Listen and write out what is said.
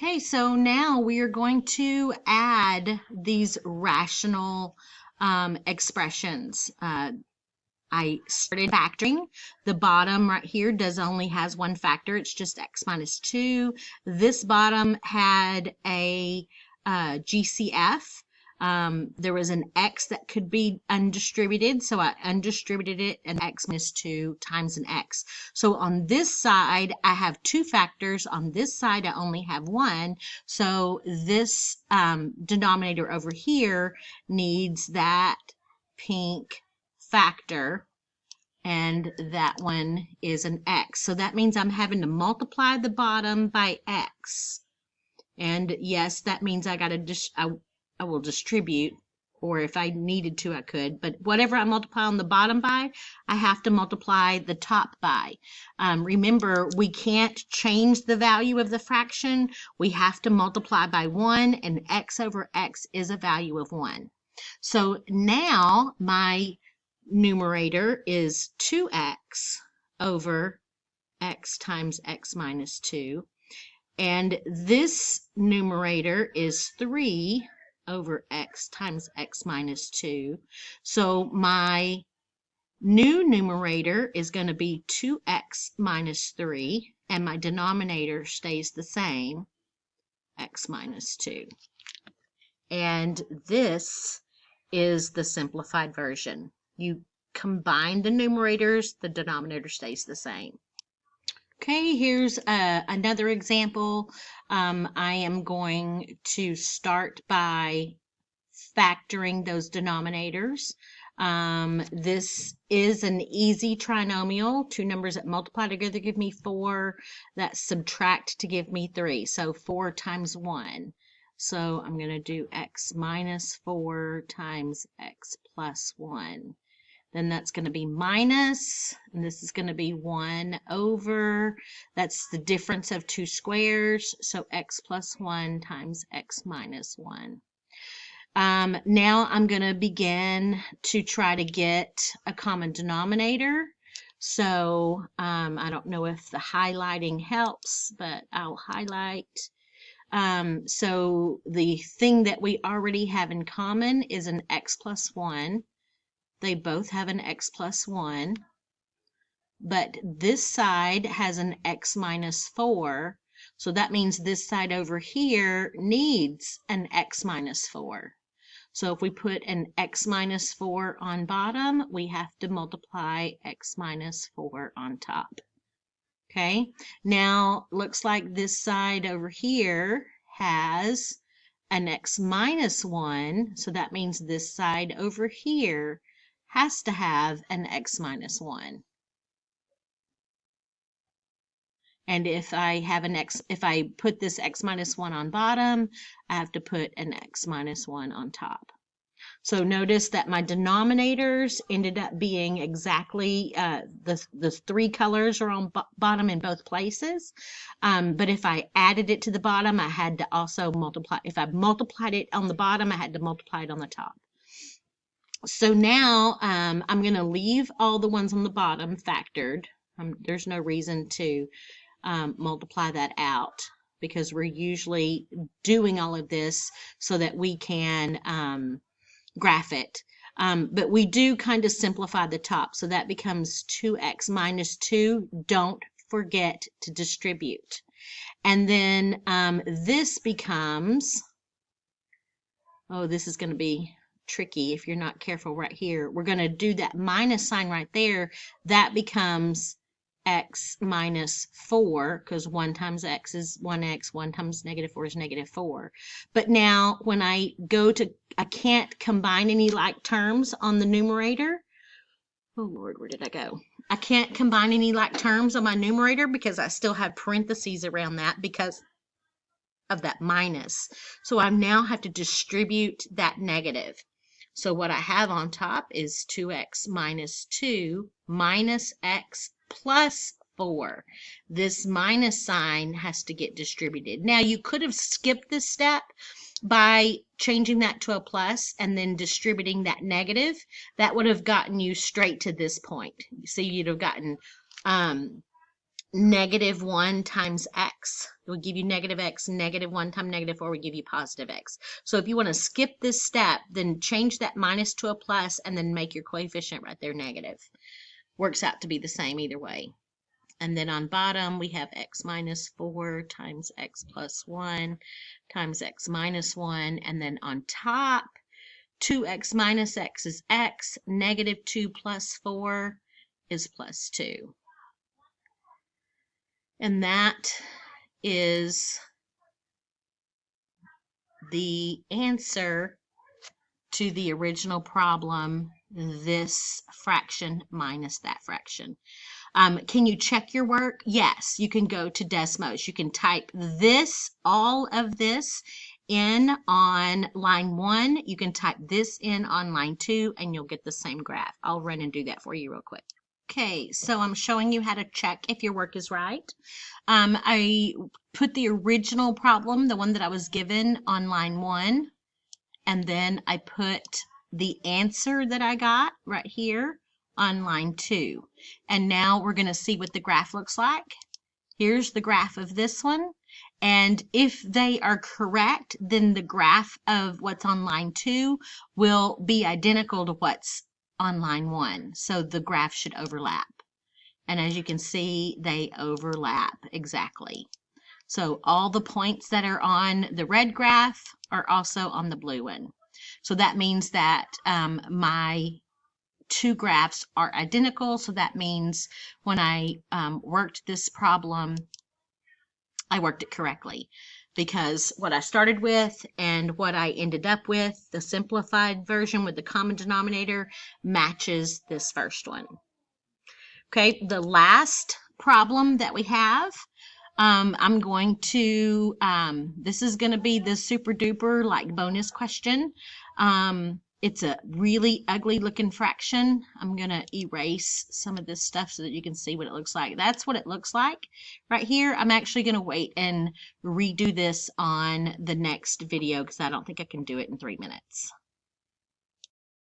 Okay, so now we are going to add these rational expressions. I started factoring. The bottom right here only has one factor. It's just x minus 2. This bottom had a GCF. There was an x that could be undistributed, so I undistributed it, and x minus 2 times an x. So on this side, I have two factors. On this side, I only have one. So this denominator over here needs that pink factor, and that one is an x. So that means I'm having to multiply the bottom by x. And yes, that means I will distribute, or if I needed to, I could. But whatever I multiply on the bottom by, I have to multiply the top by. Remember, we can't change the value of the fraction. We have to multiply by 1, and x over x is a value of 1. So now my numerator is 2x over x times x minus 2. And this numerator is 3 over x times x minus 2. So my new numerator is going to be 2x minus 3, and my denominator stays the same, x minus 2. And this is the simplified version. You combine the numerators, the denominator stays the same. Okay, here's another example. I am going to start by factoring those denominators. This is an easy trinomial. Two numbers that multiply together give me 4, that subtract to give me 3. So 4 times 1. So I'm going to do x minus 4 times x plus 1. Then that's going to be minus, and this is going to be 1 over. That's the difference of two squares, so x plus 1 times x minus 1. Now I'm going to begin to try to get a common denominator. So I don't know if the highlighting helps, but I'll highlight. So the thing that we already have in common is an x plus 1. They both have an x plus 1, but this side has an x minus 4, so that means this side over here needs an x minus 4. So if we put an x minus 4 on bottom, we have to multiply x minus 4 on top. Okay, now looks like this side over here has an x minus 1, so that means this side over here has to have an x minus 1. And if I put this x minus 1 on bottom, I have to put an x minus 1 on top. So notice that my denominators ended up being exactly the three colors are on bottom in both places. But if I added it to the bottom, I had to also multiply. If I multiplied it on the bottom, I had to multiply it on the top. So now I'm going to leave all the ones on the bottom factored. There's no reason to multiply that out, because we're usually doing all of this so that we can graph it. But we do kind of simplify the top, so that becomes 2x minus 2. Don't forget to distribute. And then this becomes, this is going to be tricky if you're not careful right here. We're going to do that minus sign right there. That becomes x minus 4, because 1 times x is 1x, 1 times negative 4 is negative 4. But now when I can't combine any like terms on the numerator. Oh Lord, where did I go? I can't combine any like terms on my numerator because I still have parentheses around that because of that minus. So I now have to distribute that negative. So what I have on top is 2x minus 2 minus x plus 4. This minus sign has to get distributed. Now you could have skipped this step by changing that to a plus and then distributing that negative. That would have gotten you straight to this point. So you'd have gotten -1 times x. It will give you negative x, -1 times -4 will give you positive x. So if you want to skip this step, then change that minus to a plus and then make your coefficient right there negative. Works out to be the same either way. And then on bottom, we have x minus 4 times x plus 1 times x minus 1. And then on top, 2x minus x is x. -2 plus 4 is plus 2. And that is the answer to the original problem, this fraction minus that fraction. Can you check your work? Yes, you can go to Desmos. You can type this, all of this, in on line 1. You can type this in on line 2, and you'll get the same graph. I'll run and do that for you real quick. Okay, so I'm showing you how to check if your work is right. I put the original problem, the one that I was given, on line 1, and then I put the answer that I got right here on line 2. And now we're going to see what the graph looks like. Here's the graph of this one. And if they are correct, then the graph of what's on line 2 will be identical to what's on line 1. So the graph should overlap. And as you can see, they overlap exactly. So all the points that are on the red graph are also on the blue one. So that means that my two graphs are identical. So that means when I worked this problem, I worked it correctly, because what I started with and what I ended up with, the simplified version with the common denominator, matches this first one. Okay, the last problem that we have, I'm going to, this is going to be the super duper like bonus question. It's a really ugly looking fraction. I'm going to erase some of this stuff so that you can see what it looks like. That's what it looks like right here. I'm actually going to wait and redo this on the next video because I don't think I can do it in 3 minutes.